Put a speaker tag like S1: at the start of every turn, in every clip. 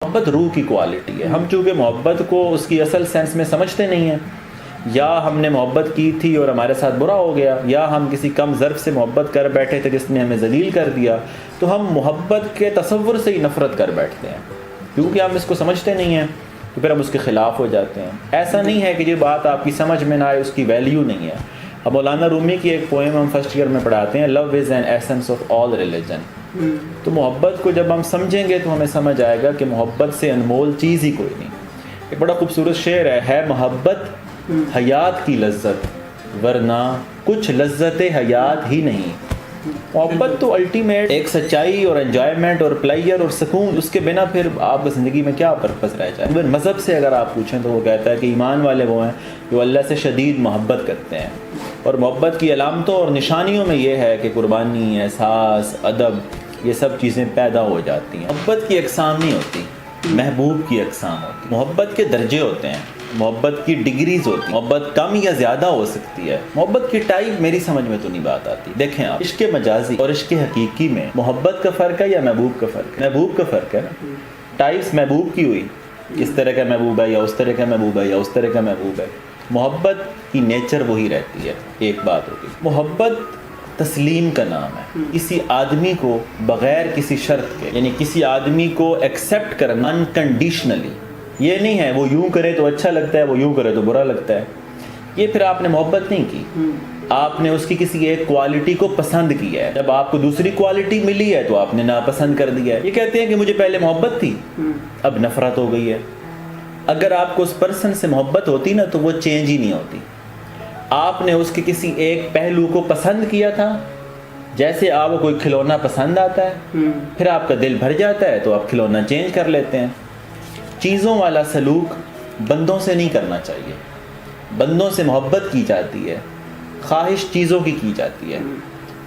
S1: محبت روح کی کوالٹی ہے. ہم چونکہ محبت کو اس کی اصل سینس میں سمجھتے نہیں ہیں، یا ہم نے محبت کی تھی اور ہمارے ساتھ برا ہو گیا، یا ہم کسی کم ظرف سے محبت کر بیٹھے تھے جس نے ہمیں ذلیل کر دیا، تو ہم محبت کے تصور سے ہی نفرت کر بیٹھتے ہیں. کیونکہ ہم اس کو سمجھتے نہیں ہیں تو پھر ہم اس کے خلاف ہو جاتے ہیں. ایسا نہیں ہے کہ یہ بات آپ کی سمجھ میں نہ آئے اس کی ویلیو نہیں ہے. اب مولانا رومی کی ایک پوئم ہم فرسٹ ایئر میں پڑھاتے ہیں، love is an essence of all religion. تو محبت کو جب ہم سمجھیں گے تو ہمیں سمجھ آئے گا کہ محبت سے انمول چیز ہی کوئی نہیں. ایک بڑا خوبصورت شعر ہے محبت حیات کی لذت ورنہ کچھ لذت حیات ہی نہیں. محبت تو الٹیمیٹ ایک سچائی اور انجوائمنٹ اور پلیئر اور سکون، اس کے بنا پھر آپ کی زندگی میں کیا پرپس رہ جائے. ایون مذہب سے اگر آپ پوچھیں تو وہ کہتا ہے کہ ایمان والے وہ ہیں جو اللہ سے شدید محبت کرتے ہیں، اور محبت کی علامتوں اور نشانیوں میں یہ ہے کہ قربانی، احساس، ادب، یہ سب چیزیں پیدا ہو جاتی ہیں. محبت کی اقسام نہیں ہوتی، محبوب کی اقسام ہوتی. محبت کے درجے ہوتے ہیں، محبت کی ڈگریز ہوتی ہیں. محبت کم یا زیادہ ہو سکتی ہے. محبت کی ٹائپ میری سمجھ میں تو نہیں بات آتی. دیکھیں آپ، عشق مجازی اور عشق حقیقی میں محبت کا فرق ہے یا محبوب کا فرق ہے؟ محبوب کا فرق ہے نا. ٹائپس محبوب کی ہوئی، اس طرح کا محبوب ہے یا اس طرح کا محبوب ہے یا اس طرح کا محبوب ہے. محبت کی نیچر وہی رہتی ہے. ایک بات ہوگی، محبت تسلیم کا نام ہے. کسی آدمی کو بغیر کسی شرط کے، یعنی کسی آدمی کو ایکسیپٹ کرنا انکنڈیشنلی. یہ نہیں ہے وہ یوں کرے تو اچھا لگتا ہے، وہ یوں کرے تو برا لگتا ہے. یہ پھر آپ نے محبت نہیں کی. آپ نے اس کی کسی ایک کوالٹی کو پسند کیا ہے. جب آپ کو دوسری کوالٹی ملی ہے تو آپ نے ناپسند کر دیا ہے. یہ کہتے ہیں کہ مجھے پہلے محبت تھی اب نفرت ہو گئی ہے. اگر آپ کو اس پرسن سے محبت ہوتی نا تو وہ چینج ہی نہیں ہوتی. آپ نے اس کے کسی ایک پہلو کو پسند کیا تھا، جیسے آپ کو کوئی کھلونا پسند آتا ہے، پھر آپ کا دل بھر جاتا ہے تو آپ کھلونا چینج کر لیتے ہیں. چیزوں والا سلوک بندوں سے نہیں کرنا چاہیے. بندوں سے محبت کی جاتی ہے، خواہش چیزوں کی جاتی ہے.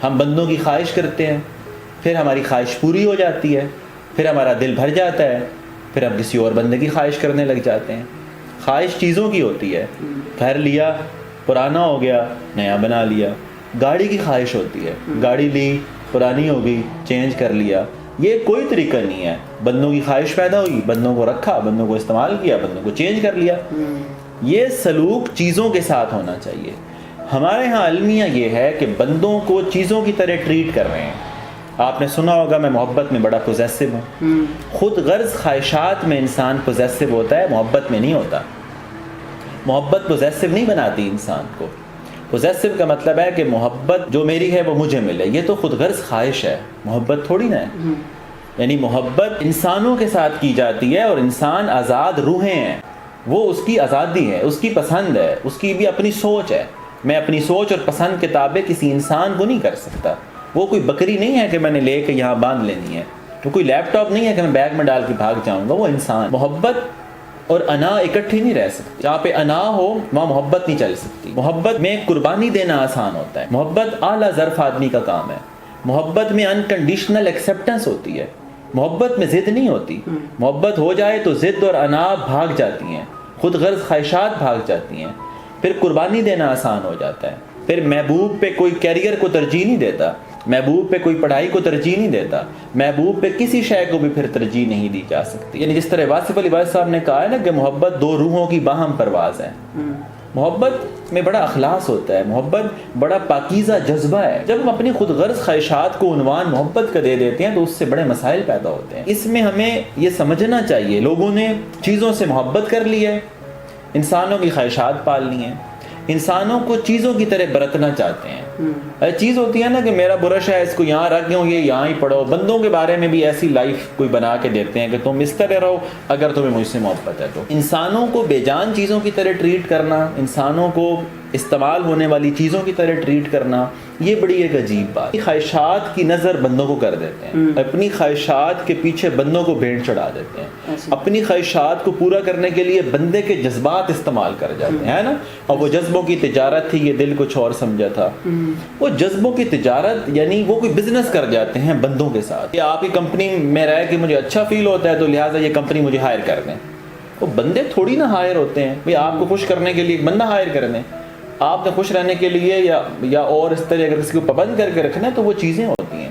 S1: ہم بندوں کی خواہش کرتے ہیں، پھر ہماری خواہش پوری ہو جاتی ہے، پھر ہمارا دل بھر جاتا ہے، پھر ہم کسی اور بندے کی خواہش کرنے لگ جاتے ہیں. خواہش چیزوں کی ہوتی ہے. گھر لیا، پرانا ہو گیا، نیا بنا لیا. گاڑی کی خواہش ہوتی ہے، گاڑی لی، پرانی ہو گئی، چینج کر لیا. یہ کوئی طریقہ نہیں ہے. بندوں کی خواہش پیدا ہوئی، بندوں کو رکھا، بندوں کو استعمال کیا، بندوں کو چینج کر لیا. یہ سلوک چیزوں کے ساتھ ہونا چاہیے. ہمارے ہاں المیہ یہ ہے کہ بندوں کو چیزوں کی طرح ٹریٹ کر رہے ہیں. آپ نے سنا ہوگا میں محبت میں بڑا پوزیسو ہوں. خود غرض خواہشات میں انسان پوزیسو ہوتا ہے، محبت میں نہیں ہوتا. محبت پوزیسو نہیں بناتی انسان کو. پوزیسو کا مطلب ہے کہ محبت جو میری ہے وہ مجھے ملے. یہ تو خود غرض خواہش ہے، محبت تھوڑی نہ ہے. یعنی محبت انسانوں کے ساتھ کی جاتی ہے، اور انسان آزاد روحیں ہیں. وہ اس کی آزادی ہے، اس کی پسند ہے، اس کی بھی اپنی سوچ ہے. میں اپنی سوچ اور پسند کے تابع کسی انسان کو نہیں کر سکتا. وہ کوئی بکری نہیں ہے کہ میں نے لے کے یہاں باندھ لینی ہے. وہ کوئی لیپ ٹاپ نہیں ہے کہ میں بیگ میں ڈال کے بھاگ جاؤں گا. وہ انسان. محبت اور انا اکٹھی نہیں رہ سکتی. جہاں پہ انا ہو وہاں محبت نہیں چل سکتی. محبت میں قربانی دینا آسان ہوتا ہے. محبت اعلیٰ ظرف آدمی کا کام ہے. محبت میں انکنڈیشنل ایکسیپٹنس ہوتی ہے. محبت میں ضد نہیں ہوتی. محبت ہو جائے تو ضد اور انا بھاگ جاتی ہیں، خود غرض خواہشات بھاگ جاتی ہیں. پھر قربانی دینا آسان ہو جاتا ہے. پھر محبوب پہ کوئی کیریئر کو ترجیح نہیں دیتا، محبوب پہ کوئی پڑھائی کو ترجیح نہیں دیتا، محبوب پہ کسی شے کو بھی پھر ترجیح نہیں دی جا سکتی. یعنی جس طرح واصف علی وائز صاحب نے کہا ہے نا کہ محبت دو روحوں کی باہم پرواز ہے. محبت میں بڑا اخلاص ہوتا ہے. محبت بڑا پاکیزہ جذبہ ہے. جب ہم اپنی خود غرض خواہشات کو عنوان محبت کا دے دیتے ہیں تو اس سے بڑے مسائل پیدا ہوتے ہیں. اس میں ہمیں یہ سمجھنا چاہیے لوگوں نے چیزوں سے محبت کر لی ہے، انسانوں کی خواہشات پال لی ہیں، انسانوں کو چیزوں کی طرح برتنا چاہتے ہیں. چیز ہوتی ہے نا کہ میرا برش ہے، اس کو یہاں رکھ گئے، یہ یہاں ہی پڑھو. بندوں کے بارے میں بھی ایسی لائف کوئی بنا کے دیتے ہیں کہ تم اس طرح رہو اگر تمہیں مجھ سے محبت ہے تو. انسانوں کو بے جان چیزوں کی طرح ٹریٹ کرنا، انسانوں کو استعمال ہونے والی چیزوں کی طرح ٹریٹ کرنا، یہ بڑی ایک عجیب بات. خواہشات کی نظر بندوں کو کر دیتے ہیں، اپنی خواہشات کے پیچھے بندوں کو بھیڑ چڑھا دیتے ہیں، اپنی خواہشات کو پورا کرنے کے لیے بندے کے جذبات استعمال کر جاتے ہیں نا. اور وہ جذبوں کی تجارت تھی، یہ دل کچھ اور سمجھا تھا. وہ جذبوں کی تجارت یعنی وہ کوئی بزنس کر جاتے ہیں بندوں کے ساتھ. یا آپ کی کمپنی میں رہ کے مجھے اچھا فیل ہوتا ہے تو لہٰذا یہ کمپنی مجھے ہائر کر دیں. وہ بندے تھوڑی نہ ہائر ہوتے ہیں بھئی. آپ کو خوش کرنے کے لیے ایک بندہ ہائر کر دیں. آپ نے خوش رہنے کے لیے یا اور اس طرح اگر کسی کو پابند کر کے رکھنا ہے تو وہ چیزیں ہوتی ہیں.